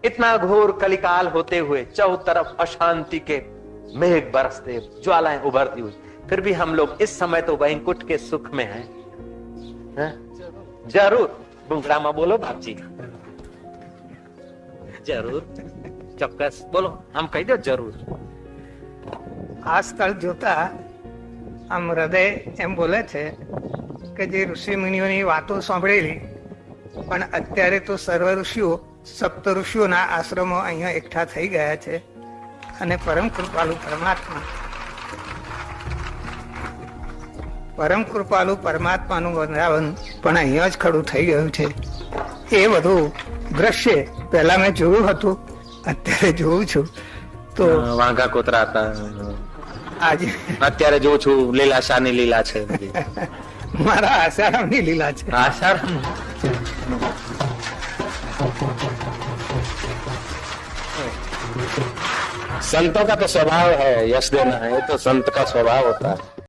इतना घोर कलिकाल होते हुए चारों तरफ अशांति के मेघ बरसते, ज्वालाएं उभरती हुई, फिर भी हम लोग इस समय तो वैकुंठ के सुख में हैं। जरूर बुंगड़ामा बोलो बापजी, જરૂર ચોક્કસ બોલો, આમ કહી દો જરૂર। આ સ્થળ જોતા આમ હૃદય એમ બોલે છે કે જે ઋષિ મુનિઓની વાતો સાંભળેલી, પણ અત્યારે તો સર્વ ઋષિઓ, સપ્ત ઋષિઓના આશ્રમો અહીંયા એકઠા થઈ ગયા છે અને પરમ કૃપાલુ પરમાત્માનું વૃંદાવન પણ અહીંયા જ ખડું થઈ ગયું છે। એ બધું દ્રશ્ય પહેલા મેં જોયું હતું, અત્યારે જોઉં છું તો વાંઘા કોતરા હતા, આજે અત્યારે જોઉં છું લીલાશાની લીલા છે। મારા આસારામની લીલા છે। આસારામ संतों का तो स्वभाव है यश देना है, ये तो संत का स्वभाव होता है।